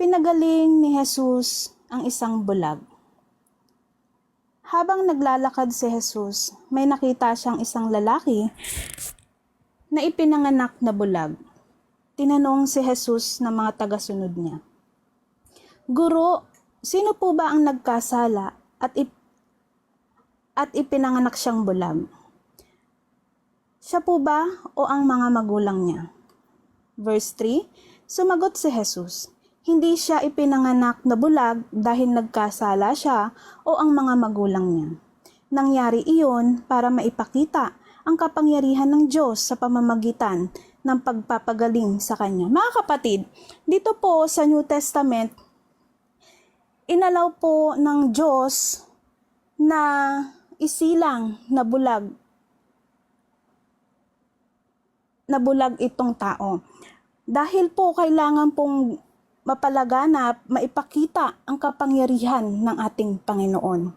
Pinagaling ni Jesus ang isang bulag. Habang naglalakad si Jesus, may nakita siyang isang lalaki na ipinanganak na bulag. Tinanong si Jesus ng mga tagasunod niya, "Guro, sino po ba ang nagkasala at ipinanganak siyang bulag? Siya po ba o ang mga magulang niya?" Verse 3, sumagot si Jesus, "Hindi siya ipinanganak na bulag dahil nagkasala siya o ang mga magulang niya. Nangyari iyon para maipakita ang kapangyarihan ng Diyos sa pamamagitan ng pagpapagaling sa Kanya." Mga kapatid, dito po sa New Testament, inalaw po ng Diyos na isilang na bulag itong tao. Dahil po kailangan pong mapalaganap, maipakita ang kapangyarihan ng ating Panginoon.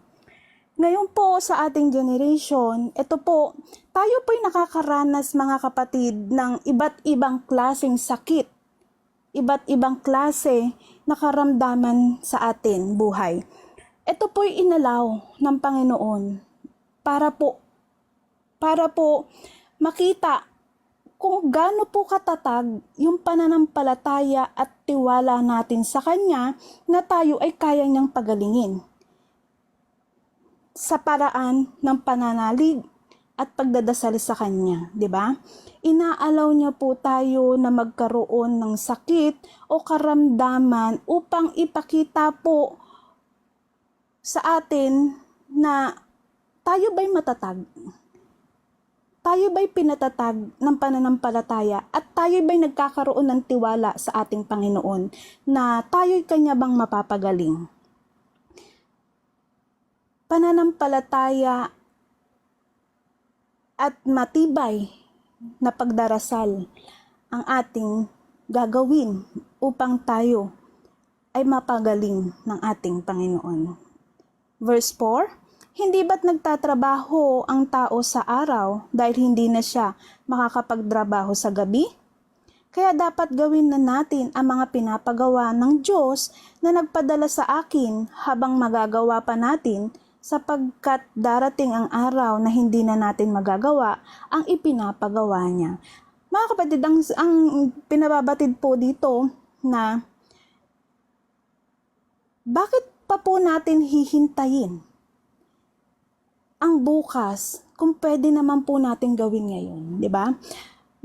Ngayon po sa ating generation, ito po, tayo po'y nakakaranas mga kapatid ng iba't ibang klaseng sakit, iba't ibang klase na karamdaman sa ating buhay. Ito po'y inalaw ng Panginoon para po makita kung gaano po katatag yung pananampalataya at tiwala natin sa Kanya na tayo ay kaya niyang pagalingin sa paraan ng pananalig at pagdadasal sa Kanya, di ba? Inaalaw niya po tayo na magkaroon ng sakit o karamdaman upang ipakita po sa atin na tayo ba'y matatag? Tayo ba'y pinatatag ng pananampalataya at tayo ba'y nagkakaroon ng tiwala sa ating Panginoon na tayo'y Kanya bang mapapagaling? Pananampalataya at matibay na pagdarasal ang ating gagawin upang tayo ay mapagaling ng ating Panginoon. Verse 4, "Hindi ba't nagtatrabaho ang tao sa araw dahil hindi na siya makakapagtrabaho sa gabi? Kaya dapat gawin na natin ang mga pinapagawa ng Diyos na nagpadala sa akin habang magagawa pa natin, sapagkat darating ang araw na hindi na natin magagawa ang ipinapagawa niya." Mga kapatid, ang pinababatid po dito na bakit pa po natin hihintayin ang bukas kung pwede naman po natin gawin ngayon, di ba?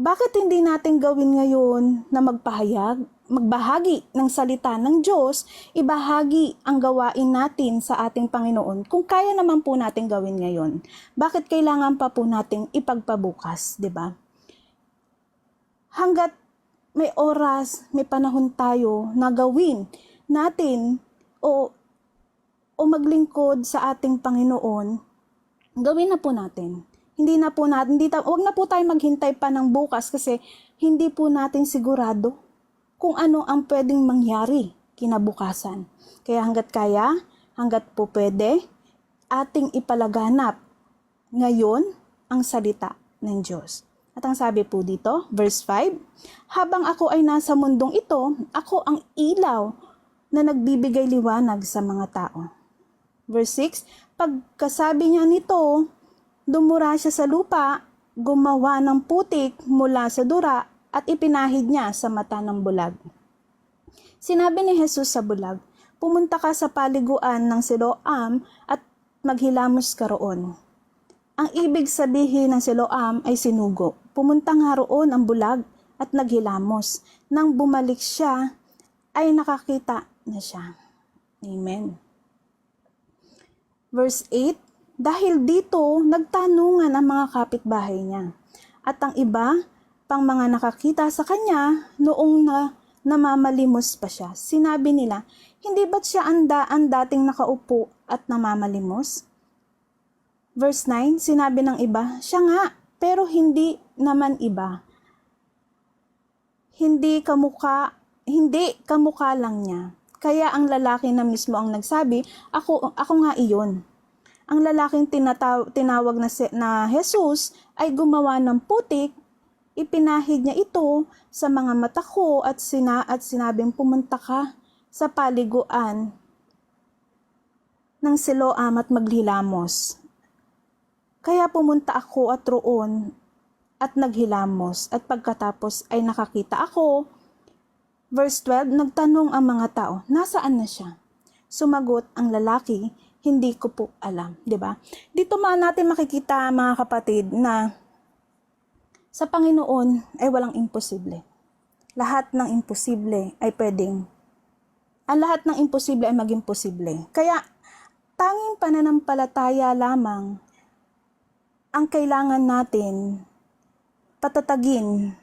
Bakit hindi natin gawin ngayon na magbahagi ng salita ng Diyos, ibahagi ang gawain natin sa ating Panginoon kung kaya naman po natin gawin ngayon? Bakit kailangan pa po nating ipagpabukas, di ba? Hanggat may oras, may panahon tayo na gawin natin o maglingkod sa ating Panginoon, gawin na po natin. Wag na po tayo maghintay pa ng bukas kasi hindi po natin sigurado kung ano ang pwedeng mangyari kinabukasan. Kaya hanggat po pwede, ating ipalaganap ngayon ang salita ng Diyos. At ang sabi po dito, verse 5, "Habang ako ay nasa mundong ito, ako ang ilaw na nagbibigay liwanag sa mga tao." Verse 6, "Pagkasabi niya nito, dumura siya sa lupa, gumawa ng putik mula sa dura at ipinahid niya sa mata ng bulag." Sinabi ni Jesus sa bulag, "Pumunta ka sa paliguan ng Siloam at maghilamos ka roon." Ang ibig sabihin ng Siloam ay sinugo. Pumunta nga roon ang bulag at naghilamos. Nang bumalik siya, ay nakakita na siya. Amen. Verse 8, "Dahil dito, nagtanungan ang mga kapitbahay niya. At ang iba pang mga nakakita sa kanya noong namamalimos pa siya. Sinabi nila, 'Hindi ba't siya ang dating nakaupo at namamalimos?' Verse 9, sinabi ng iba, 'Siya nga, pero hindi naman iba. Hindi kamukha lang niya.' Kaya ang lalaki na mismo ang nagsabi, ako nga iyon. Ang lalaking tinawag na Jesus ay gumawa ng putik, ipinahid niya ito sa mga mata ko at sinabing, 'Pumunta ka sa paliguan ng Siloam at maghilamos. Kaya pumunta ako at roon at naghilamos, at pagkatapos ay nakakita ako. Verse 12, nagtanong ang mga tao, nasaan na siya? Sumagot ang lalaki, hindi ko po alam. 'Di ba? Dito natin makikita, mga kapatid, na sa Panginoon ay walang imposible. Lahat ng imposible ay lahat ng imposible ay maging posible. Kaya tanging pananampalataya lamang ang kailangan natin patatagin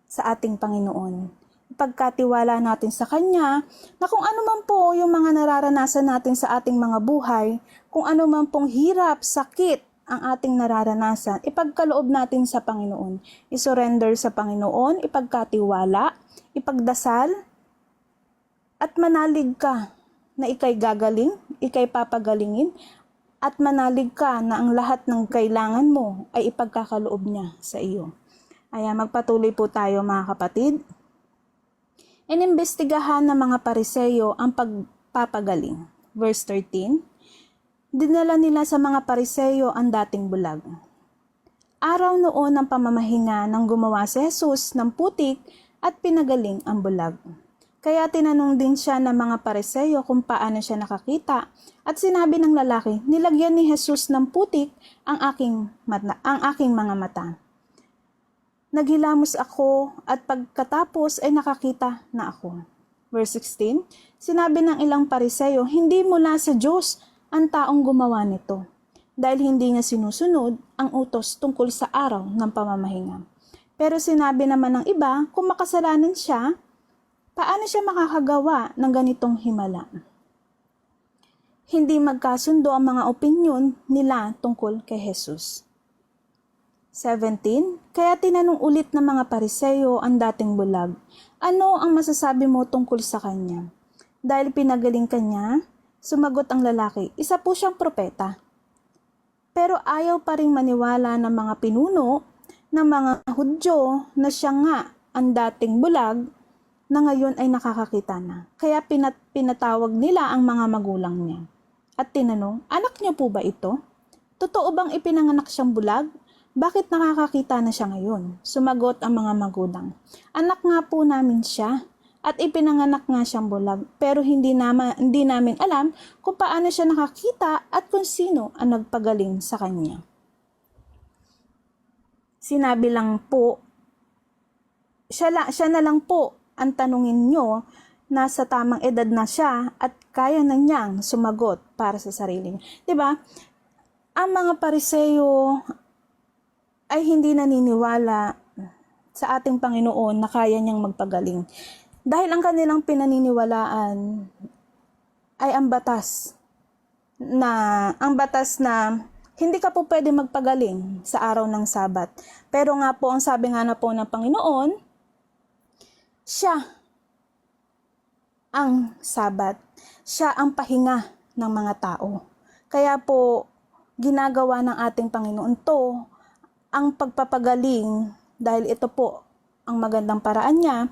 sa ating Panginoon. Ipagkatiwala natin sa Kanya na kung ano man po yung mga nararanasan natin sa ating mga buhay, kung ano man pong hirap, sakit ang ating nararanasan, ipagkaloob natin sa Panginoon. Isurrender sa Panginoon, ipagkatiwala, ipagdasal, at manalig ka na ikay gagaling, ikay papagalingin, at manalig ka na ang lahat ng kailangan mo ay ipagkakaloob niya sa iyo. Ayan, magpatuloy po tayo, mga kapatid. Inimbestigahan ng mga Pariseyo ang pagpapagaling. Verse 13, dinala nila sa mga Pariseyo ang dating bulag. Araw noon ng pamamahinga nang gumawa si Jesus ng putik at pinagaling ang bulag. Kaya tinanong din siya ng mga Pariseyo kung paano siya nakakita, at sinabi ng lalaki, nilagyan ni Jesus ng putik ang aking mga mata. Naghilamos ako at pagkatapos ay nakakita na ako. Verse 16, sinabi ng ilang Pariseyo, hindi mula sa Diyos ang taong gumawa nito, dahil hindi niya sinusunod ang utos tungkol sa araw ng pamamahinga. Pero sinabi naman ng iba, kung makasalanan siya, paano siya makakagawa ng ganitong himala? Hindi magkasundo ang mga opinyon nila tungkol kay Jesus. 17, kaya tinanong ulit ng mga Pariseyo ang dating bulag, ano ang masasabi mo tungkol sa kanya? Dahil pinagaling kanya, sumagot ang lalaki, isa po siyang propeta. Pero ayaw pa rin maniwala ng mga pinuno ng mga Hudyo na siya nga ang dating bulag na ngayon ay nakakakita na. Kaya pinatawag nila ang mga magulang niya. At tinanong, anak niyo po ba ito? Totoo bang ipinanganak siyang bulag? Bakit nakakakita na siya ngayon? Sumagot ang mga magulang. Anak nga po namin siya at ipinanganak nga siyang bulag, pero hindi namin alam kung paano siya nakakita at kung sino ang nagpagaling sa kanya. Sinabi lang po, siya na lang po ang tanungin nyo, nasa tamang edad na siya at kaya na niyang sumagot para sa sarili niya. Diba? Ang mga Pariseyo ay hindi naniniwala sa ating Panginoon na kaya niyang magpagaling. Dahil ang kanilang pinaniniwalaan ay ang batas na hindi ka po pwede magpagaling sa araw ng Sabat. Pero nga po, ang sabi nga na po ng Panginoon, siya ang Sabat. Siya ang pahinga ng mga tao. Kaya po, ginagawa ng ating Panginoon to, ang pagpapagaling, dahil ito po ang magandang paraan niya,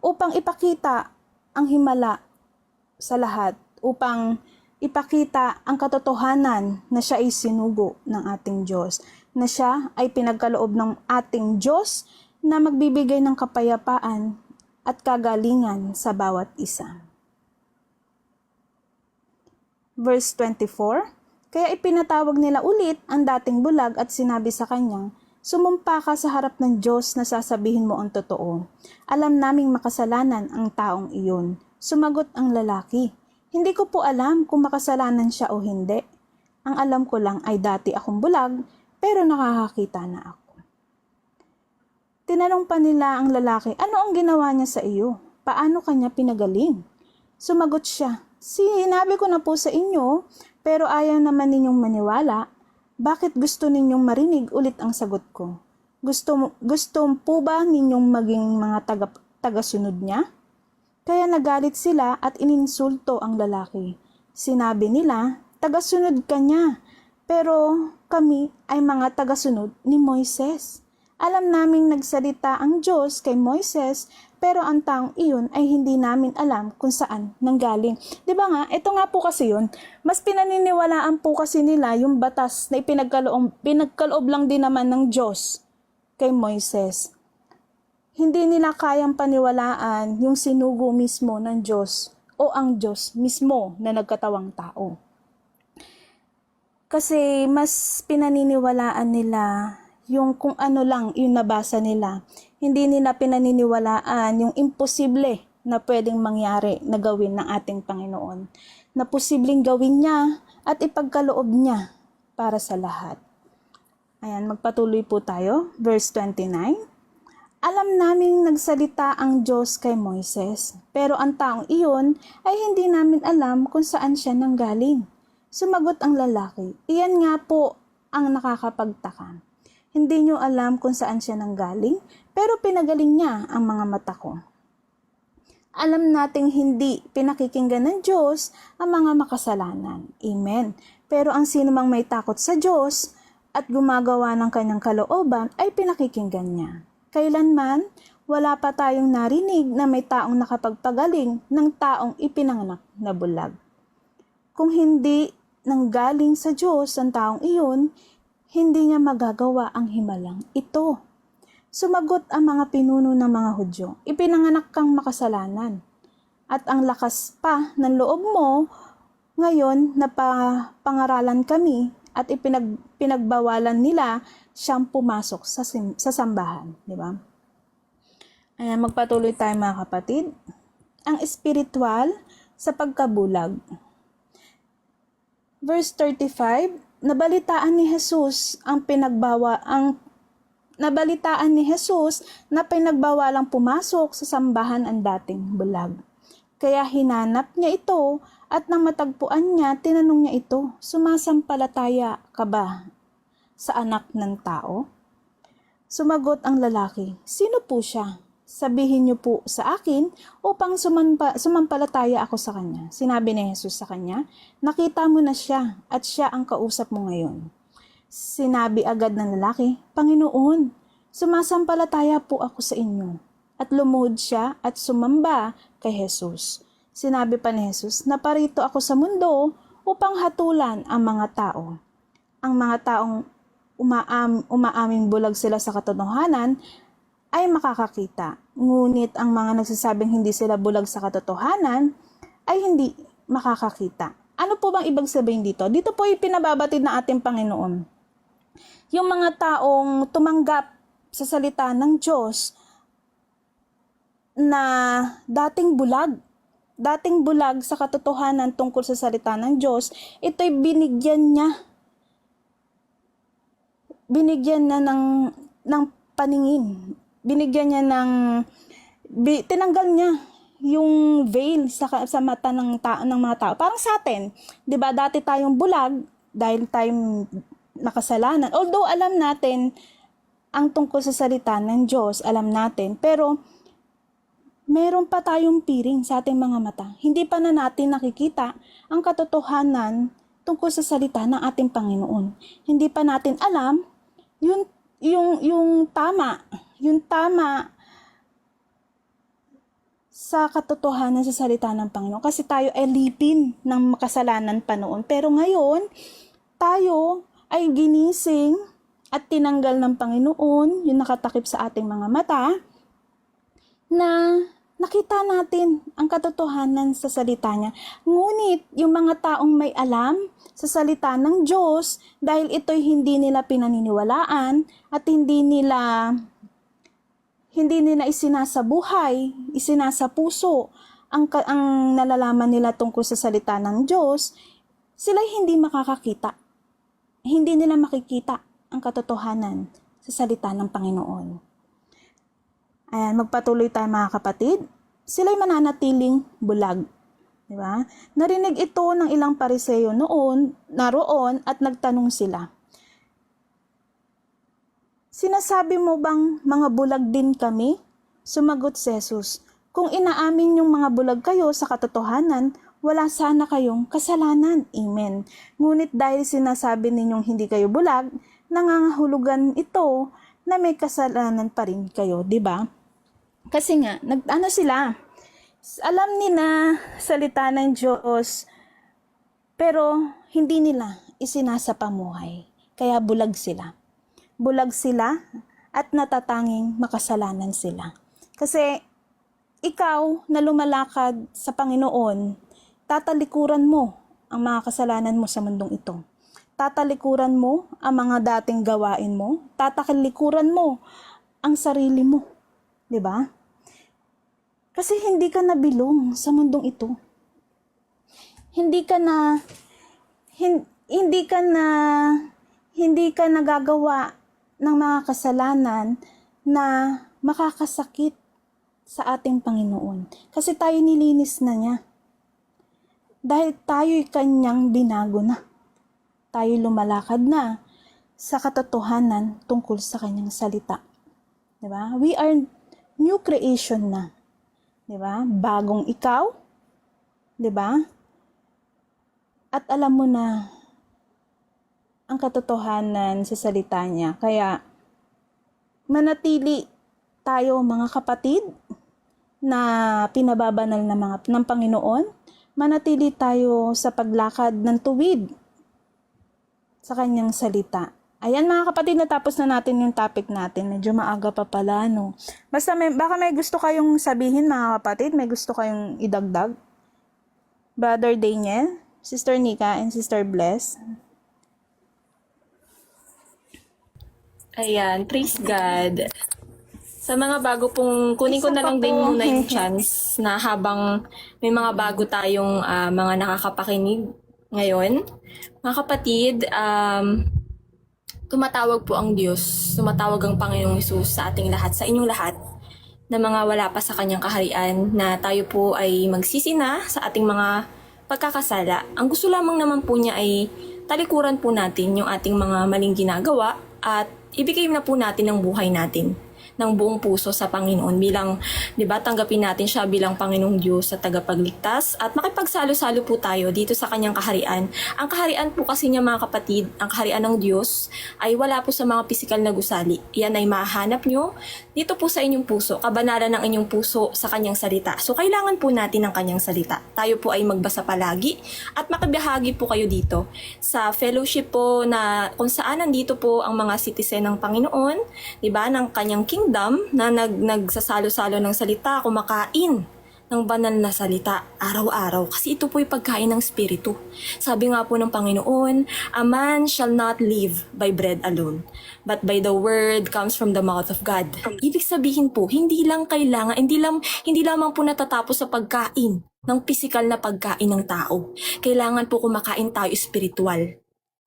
upang ipakita ang himala sa lahat, upang ipakita ang katotohanan na siya ay sinugo ng ating Diyos, na siya ay pinagkaloob ng ating Diyos na magbibigay ng kapayapaan at kagalingan sa bawat isa. Verse 24, kaya ipinatawag nila ulit ang dating bulag at sinabi sa kanya, sumumpa ka sa harap ng Diyos na sasabihin mo ang totoo. Alam naming makasalanan ang taong iyon. Sumagot ang lalaki, hindi ko po alam kung makasalanan siya o hindi. Ang alam ko lang ay dati akong bulag, pero nakakakita na ako. Tinanong pa nila ang lalaki, ano ang ginawa niya sa iyo? Paano kanya pinagaling? Sumagot siya, sinabi ko na po sa inyo, pero ayaw naman ninyong maniwala. Bakit gusto ninyong marinig ulit ang sagot ko? Gusto po ba ninyong maging mga tagasunod niya? Kaya nagalit sila at ininsulto ang lalaki. Sinabi nila, tagasunod ka niya, pero kami ay mga tagasunod ni Moises. Alam naming nagsalita ang Diyos kay Moises, pero ang taong iyon ay hindi namin alam kung saan nanggaling. 'Di ba nga? Ito nga po kasi 'yun. Mas pinaniniwalaan po kasi nila yung batas na pinagkaloob lang din naman ng Diyos kay Moises. Hindi nila kayang paniwalaan yung sinugo mismo ng Diyos o ang Diyos mismo na nagkatawang tao. Kasi mas pinaniniwalaan nila yung kung ano lang yung nabasa nila. Hindi nila pinaniniwalaan yung imposible na pwedeng mangyari na gawin ng ating Panginoon. Na posibleng gawin niya at ipagkaloob niya para sa lahat. Ayan, magpatuloy po tayo. Verse 29. Alam naming nagsalita ang Diyos kay Moises, pero ang taong iyon ay hindi namin alam kung saan siya nanggaling. Sumagot ang lalaki, iyan nga po ang nakakapagtaka. Hindi nyo alam kung saan siya nanggaling, pero pinagaling niya ang mga mata ko. Alam nating hindi pinakikinggan ng Diyos ang mga makasalanan. Amen. Pero ang sino mang may takot sa Diyos at gumagawa ng kanyang kalooban ay pinakikinggan niya. Kailanman, wala pa tayong narinig na may taong nakapagpagaling ng taong ipinanganak na bulag. Kung hindi nanggaling sa Diyos ang taong iyon, hindi niya magagawa ang himalang ito. Sumagot ang mga pinuno ng mga Hudyo, ipinanganak kang makasalanan. At ang lakas pa ng loob mo, ngayon na pangaralan kami at pinagbawalan nila siyang pumasok sa sambahan. Di ba? Ayan, magpatuloy tayo mga kapatid. Ang espiritual sa pagkabulag. Verse 35, nabalitaan ni Jesus na pinagbawalang pumasok sa sambahan ang dating bulag. Kaya hinanap niya ito at nang matagpuan niya, tinanong niya ito, sumasampalataya ka ba sa anak ng tao? Sumagot ang lalaki, sino po siya? Sabihin niyo po sa akin upang sumampalataya ako sa kanya. Sinabi ni Jesus sa kanya, nakita mo na siya at siya ang kausap mo ngayon. Sinabi agad ng lalaki, Panginoon, sumasampalataya po ako sa inyo. At lumuhod siya at sumamba kay Jesus. Sinabi pa ni Jesus, naparito ako sa mundo upang hatulan ang mga tao. Ang mga taong umaaming bulag sila sa katotohanan ay makakakita. Ngunit ang mga nagsasabing hindi sila bulag sa katotohanan ay hindi makakakita. Ano po bang ibig sabihin dito? Dito po ipinababatid ng ating Panginoon. Yung mga taong tumanggap sa salita ng Diyos na dating bulag sa katotohanan tungkol sa salita ng Diyos, ito'y binigyan na ng paningin. Binigyan niya tinanggal niya yung veil sa mata ng mga tao. Parang sa atin, 'di ba? Dati tayong bulag dahil tayong nakasalanan. Although alam natin ang tungkol sa salita ng Diyos, alam natin, pero meron pa tayong piring sa ating mga mata. Hindi pa na natin nakikita ang katotohanan tungkol sa salita ng ating Panginoon. Hindi pa natin alam yung tama sa katotohanan sa salita ng Panginoon. Kasi tayo ay lipin ng makasalanan pa noon. Pero ngayon, tayo ay ginising at tinanggal ng Panginoon, yung nakatakip sa ating mga mata, na nakita natin ang katotohanan sa salita niya. Ngunit yung mga taong may alam sa salita ng Diyos, dahil ito'y hindi nila pinaniniwalaan at hindi nila isinasabuhay, isinasapuso ang nalalaman nila tungkol sa salita ng Diyos, sila'y hindi makakakita. Hindi nila makikita ang katotohanan sa salita ng Panginoon. Ayan, magpatuloy tayo mga kapatid. Sila'y mananatiling bulag. Diba? Narinig ito ng ilang Pariseo naroon at nagtanong sila. Sinasabi mo bang mga bulag din kami? Sumagot si Jesus, kung inaamin yung mga bulag kayo sa katotohanan, wala sana kayong kasalanan. Amen. Ngunit dahil sinasabi ninyong hindi kayo bulag, nangangahulugan ito na may kasalanan pa rin kayo, di ba? Kasi nga, ano sila, alam nila salita ng Diyos, pero hindi nila isinasapamuhay. Kaya bulag sila. Bulag sila at natatanging makasalanan sila. Kasi ikaw na lumalakad sa Panginoon, tatalikuran mo ang mga kasalanan mo sa mundong ito. Tatalikuran mo ang mga dating gawain mo. Tatalikuran mo ang sarili mo. 'Di ba? Kasi hindi ka nabilong sa mundong ito. Hindi ka na hindi ka nagagawa ng mga kasalanan na makakasakit sa ating Panginoon. Kasi tayo nilinis na niya. Dahil tayo'y kanyang binago na. Tayo lumalakad na sa katotohanan tungkol sa kanyang salita. 'Di ba? We are new creation na. 'Di ba? Bagong ikaw. 'Di ba? At alam mo na ang katotohanan sa salita niya. Kaya manatili tayo mga kapatid na pinababanal ng Panginoon. Manatili tayo sa paglakad ng tuwid sa kanyang salita. Ayan mga kapatid, natapos na natin yung topic natin. Medyo maaga pa pala, no? Basta baka may gusto kayong sabihin mga kapatid, may gusto kayong idagdag. Brother Daniel, Sister Nika, and Sister Bless. Ayan, praise God. Sa mga bago pong, kunin ko na lang din muna yung chance na habang may mga bago tayong mga nakakapakinig ngayon. Mga kapatid, tumatawag po ang Diyos, tumatawag ang Panginoong Hesus sa ating lahat, sa inyong lahat, na mga wala pa sa kanyang kaharian, na tayo po ay magsisi na sa ating mga pagkakasala. Ang gusto lamang naman po niya ay talikuran po natin yung ating mga maling ginagawa at ibigay na po natin ang buhay natin ng buong puso sa Panginoon bilang, 'di ba, tanggapin natin siya bilang Panginoong Diyos sa tagapagligtas at makipagsalo-salo po tayo dito sa kanyang kaharian. Ang kaharian po kasi niya mga kapatid, ang kaharian ng Diyos ay wala po sa mga pisikal na gusali. Yan ay mahanap nyo dito po sa inyong puso, kabanalan ng inyong puso sa kanyang salita. So kailangan po natin ng kanyang salita. Tayo po ay magbasa palagi at makibahagi po kayo dito sa fellowship po na kung saan nandito po ang mga citizen ng Panginoon, 'di ba, ng kanyang kingdom na nagsasalo-salo ng salita, kumakain ng banal na salita araw-araw. Kasi ito po yung pagkain ng Espiritu. Sabi nga po ng Panginoon, a man shall not live by bread alone, but by the word comes from the mouth of God. Ibig sabihin po, hindi lamang po natatapos sa pagkain ng pisikal na pagkain ng tao. Kailangan po kumakain tayo espiritual.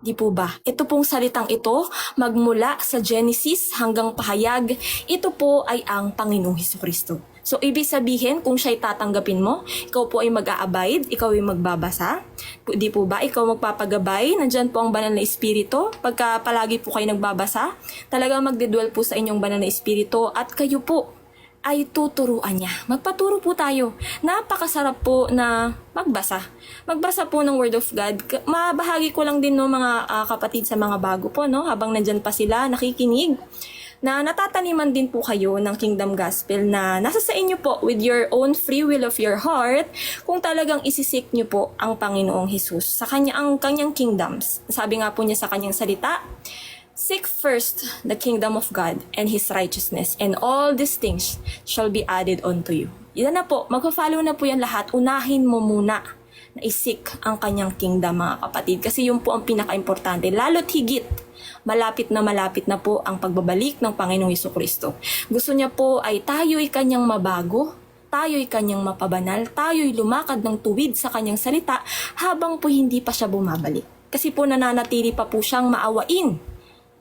Di po ba? Ito pong salitang ito, magmula sa Genesis hanggang pahayag, ito po ay ang Panginoong Hesukristo. So, ibig sabihin, kung siya'y tatanggapin mo, ikaw po ay mag-a-abide, ikaw ay magbabasa. Di po ba? Ikaw magpapagabay, nandyan po ang banal na espiritu. Pagka palagi po kayo nagbabasa, talagang magdedwell po sa inyong banal na espiritu at kayo po ay tuturuan niya. Magpaturo po tayo. Napakasarap po na magbasa. Magbasa po ng Word of God. Mabahagi ko lang din no, mga kapatid sa mga bago po, no, habang nandyan pa sila, nakikinig, na natataniman din po kayo ng Kingdom Gospel na nasa sa inyo po with your own free will of your heart kung talagang isisik nyo po ang Panginoong Hesus sa kanyang kingdoms. Sabi nga po niya sa kanyang salita, seek first the kingdom of God and His righteousness, and all these things shall be added unto you. Yan na po, magpa-follow na po yan lahat. Unahin mo muna na isik ang kanyang kingdom, mga kapatid. Kasi yun po ang pinaka-importante. Lalo't higit, malapit na po ang pagbabalik ng Panginoong Hesukristo. Gusto niya po ay tayo'y kanyang mabago, tayo'y kanyang mapabanal, tayo'y lumakad ng tuwid sa kanyang salita habang po hindi pa siya bumabalik. Kasi po nananatili pa po siyang maawain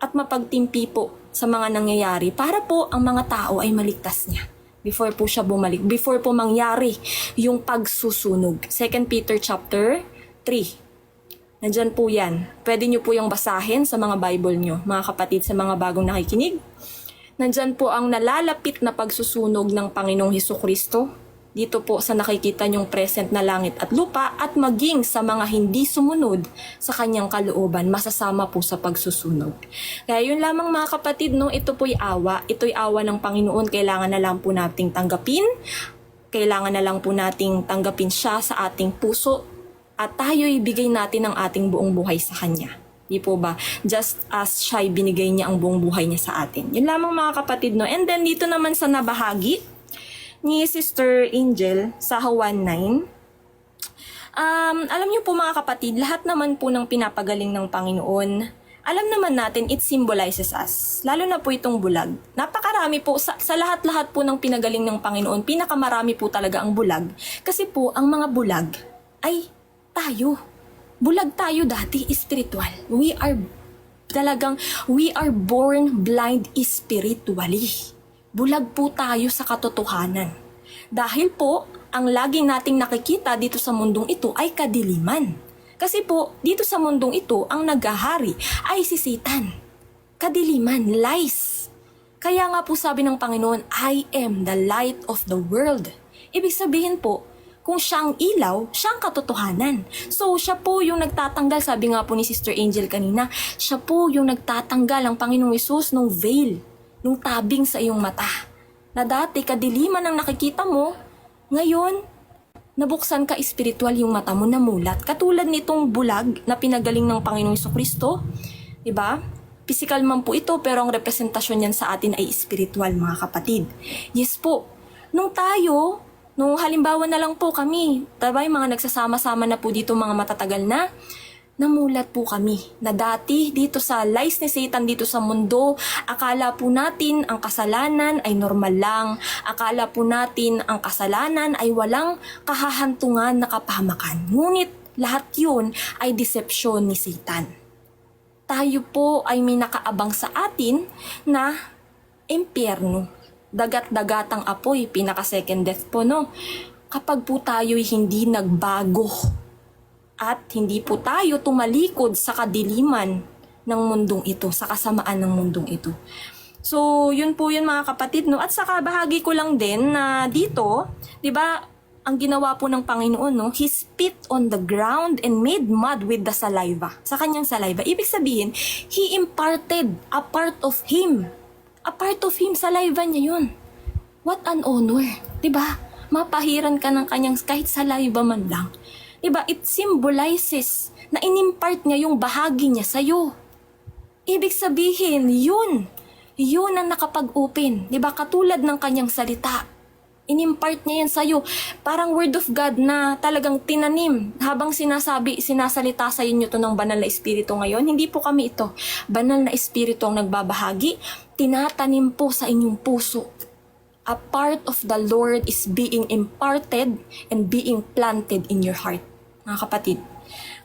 at mapagtimpi po sa mga nangyayari para po ang mga tao ay maligtas niya before po siya bumalik, before po mangyari yung pagsusunog. 2 Peter chapter 3. Nandyan po yan. Pwede nyo po yung basahin sa mga Bible nyo, mga kapatid, sa mga bagong nakikinig. Nandyan po ang nalalapit na pagsusunog ng Panginoong Hesukristo. dito po sa nakikita niyong present na langit at lupa at maging sa mga hindi sumunod sa kanyang kalooban, masasama po sa pagsusunog. Kaya yun lamang mga kapatid, no, ito'y awa ng Panginoon, kailangan na lang po nating tanggapin, kailangan na lang po nating tanggapin siya sa ating puso at tayo ibigay natin ang ating buong buhay sa Kanya. Di po ba? Just as siya binigay niya ang buong buhay niya sa atin. Yun lamang mga kapatid, no. And then dito naman sa nabahagi ni Sister Angel sa 1:9. Alam niyo po mga kapatid, lahat naman po ng pinapagaling ng Panginoon, alam naman natin it symbolizes us. Lalo na po itong bulag. Napakarami po, sa lahat-lahat po ng pinagaling ng Panginoon, pinakamarami po talaga ang bulag. Kasi po, ang mga bulag ay tayo. Bulag tayo dati, spiritual. We are born blind spiritually. Bulag po tayo sa katotohanan. Dahil po, ang laging nating nakikita dito sa mundong ito ay kadiliman. Kasi po, dito sa mundong ito, ang naghahari ay si Satan. Kadiliman, lies. Kaya nga po sabi ng Panginoon, I am the light of the world. Ibig sabihin po, kung siya ang ilaw, siya ang katotohanan. So, siya po yung nagtatanggal, sabi nga po ni Sister Angel kanina, siya po yung nagtatanggal ang Panginoong Hesus ng veil, nung tabing sa iyong mata. Na dati, kadiliman ang nakikita mo, ngayon, nabuksan ka espiritual yung mata mo, namulat. Katulad nitong bulag na pinagaling ng Panginoong Jesucristo, diba? Physical man po ito, pero ang representasyon niyan sa atin ay espiritual, mga kapatid. Yes po, nung halimbawa na lang po kami, diba, yung mga nagsasama-sama na po dito, mga matatagal na, namulat po kami na dati dito sa lies ni Satan dito sa mundo, akala po natin ang kasalanan ay normal lang. Akala po natin ang kasalanan ay walang kahahantungan na kapahamakan. Ngunit lahat yun ay deception ni Satan. Tayo po ay may nakaabang sa atin na impyerno. Dagat-dagatang apoy, pinaka-second death po, no? Kapag po tayo'y hindi nagbago at hindi po tayo tumalikod sa kadiliman ng mundong ito, sa kasamaan ng mundong ito. So, yun po yun mga kapatid, no? At saka bahagi ko lang din na dito, di ba, ang ginawa po ng Panginoon, no? He spit on the ground and made mud with the saliva. Sa kanyang saliva. Ibig sabihin, He imparted a part of Him. A part of Him, saliva niya yun. What an honor. Di ba? Mapahiran ka ng kanyang kahit saliva man lang. Diba, it symbolizes na inimpart niya yung bahagi niya sa'yo. Ibig sabihin, yun ang nakapag-open. Diba, katulad ng kanyang salita. Inimpart niya yan sa'yo. Parang word of God na talagang tinanim. Habang sinasalita sa inyo to ng banal na espiritu ngayon, hindi po kami ito. Banal na espiritu ang nagbabahagi, tinatanim po sa inyong puso. A part of the Lord is being imparted and being planted in your heart. Mga kapatid.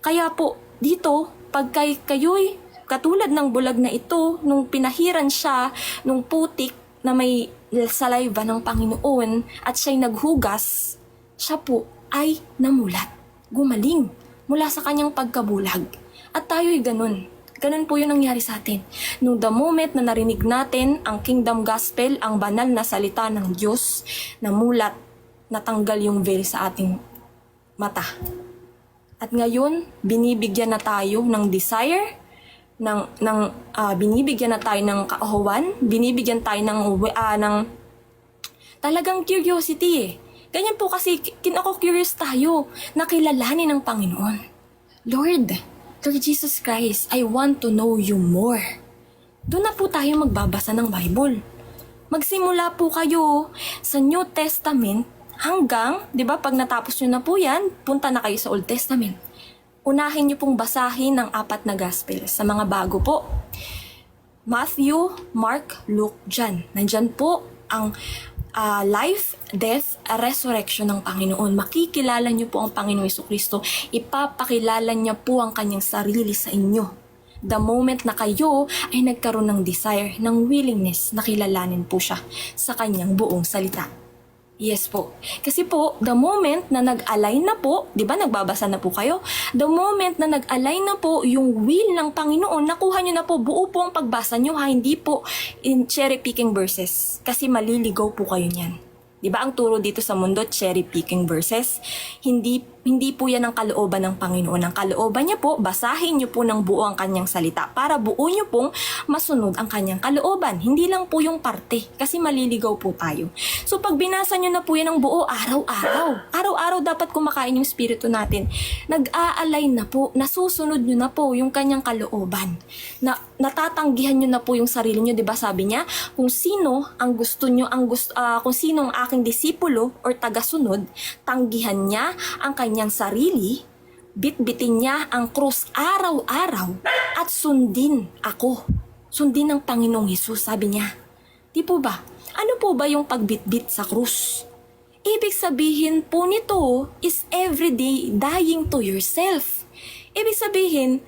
Kaya po, dito, pag kayo'y katulad ng bulag na ito, nung pinahiran siya, nung putik na may saliva ng Panginoon at siya'y naghugas, siya po ay namulat, gumaling mula sa kanyang pagkabulag. At tayo'y ganun. Ganun po yung nangyari sa atin. Nung the moment na narinig natin ang Kingdom Gospel, ang banal na salita ng Diyos, namulat, natanggal yung veil sa ating mata. At ngayon, binibigyan na tayo ng desire, binibigyan na tayo ng kaahuwan, binibigyan tayo ng talagang curiosity eh. Ganyan po kasi ako curious tayo na kilalanin ng Panginoon. Lord Jesus Christ, I want to know you more. Doon na po tayo magbabasa ng Bible. Magsimula po kayo sa New Testament hanggang, di ba, pag natapos nyo na po yan, punta na kayo sa Old Testament. Unahin nyo pong basahin ang 4 na Gospel. Sa mga bago po, Matthew, Mark, Luke, John. Nandyan po ang life, death, resurrection ng Panginoon. Makikilala niyo po ang Panginoong Jesucristo. Ipapakilala niya po ang kanyang sarili sa inyo. The moment na kayo ay nagkaroon ng desire, ng willingness na kilalanin po siya sa kanyang buong salita. Yes po. Kasi po, the moment na nag-align na po, di ba nagbabasa na po kayo? The moment na nag-align na po yung will ng Panginoon, nakuha nyo na po, buo po ang pagbasa nyo ha, hindi po in cherry-picking verses. Kasi maliligaw po kayo niyan. Di ba ang turo dito sa mundo, cherry picking verses? Hindi po yan ang kalooban ng Panginoon. Ang kalooban niya po, basahin niyo po ng buo ang kanyang salita para buo niyo pong masunod ang kanyang kalooban. Hindi lang po yung parte kasi maliligaw po tayo. So pag binasa niyo na po yan ng buo, araw-araw dapat kumakain yung spirito natin. Nag-a-align na po, nasusunod niyo na po yung kanyang kalooban. Natatanggihan niyo na po yung sarili niyo, 'di ba? Sabi niya, kung sino ang gusto niyo, kung sino ang aking disipulo or tagasunod, tanggihan niya ang kanyang sarili, bitbitin niya ang krus araw-araw at sundin ako. Sundin ng Panginoong Hesus, sabi niya. Di po ba? Ano po ba yung pagbitbit sa krus? Ibig sabihin po nito is everyday dying to yourself. Ibig sabihin,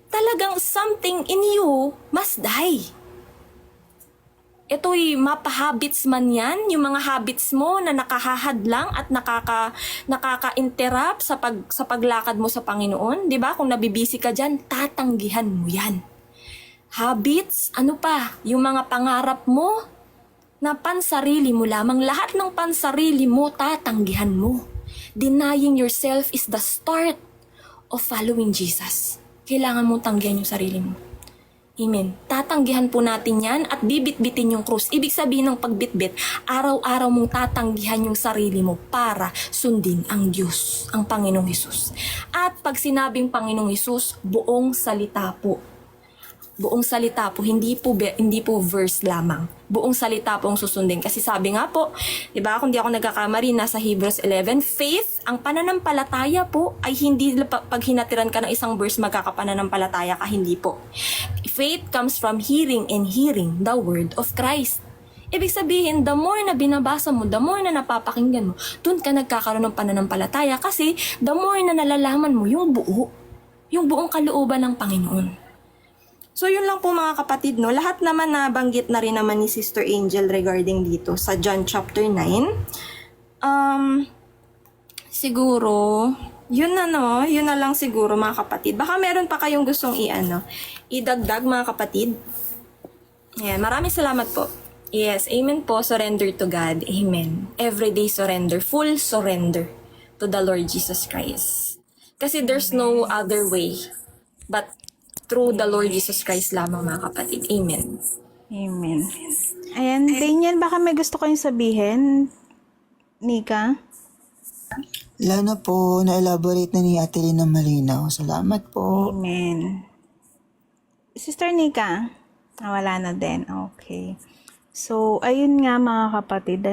talagang something in you must die. Ito'y mapahabits man yan, yung mga habits mo na nakahahadlang at nakaka-interrupt sa paglakad mo sa Panginoon. 'Di ba? Kung nabibisi ka dyan, tatanggihan mo yan. Habits, ano pa? Yung mga pangarap mo na pansarili mo lamang, lahat ng pansarili mo, tatanggihan mo. Denying yourself is the start of following Jesus. Kailangan mong tanggihan yung sarili mo. Amen. Tatanggihan po natin yan at bibit-bitin yung krus. Ibig sabihin ng pagbitbit, araw-araw mong tatanggihan yung sarili mo para sundin ang Diyos, ang Panginoong Hesus. At pag sinabing Panginoong Hesus, buong salita po. Buong salita po, hindi po verse lamang. Buong salita po ang susundin. Kasi sabi nga po, di ba, kung di ako nagkakamali, nasa Hebrews 11, faith, ang pananampalataya po, ay hindi pag hinatiran ka ng isang verse, magkakapananampalataya ka, hindi po. Faith comes from hearing and hearing the word of Christ. Ibig sabihin, the more na binabasa mo, the more na napapakinggan mo, dun ka nagkakaroon ng pananampalataya kasi the more na nalalaman mo yung buong kalooban ng Panginoon. So yun lang po mga kapatid, no? Lahat naman nabanggit na rin naman ni Sister Angel regarding dito sa John chapter 9. Siguro, yun na lang siguro mga kapatid. Baka meron pa kayong gustong idagdag mga kapatid. Ayan, maraming salamat po. Yes, amen po, surrender to God. Amen. Everyday surrender, full surrender to the Lord Jesus Christ. Kasi there's no other way but through the Lord Jesus Christ lamang mga kapatid. Amen. Amen. Ayan, Daniel, baka may gusto kayong sabihin? Nika? Wala na po, na-elaborate na ni Ate Lynn ng malinaw. Salamat po. Amen. Sister Nika? Wala na din. Okay. So, ayun nga mga kapatid,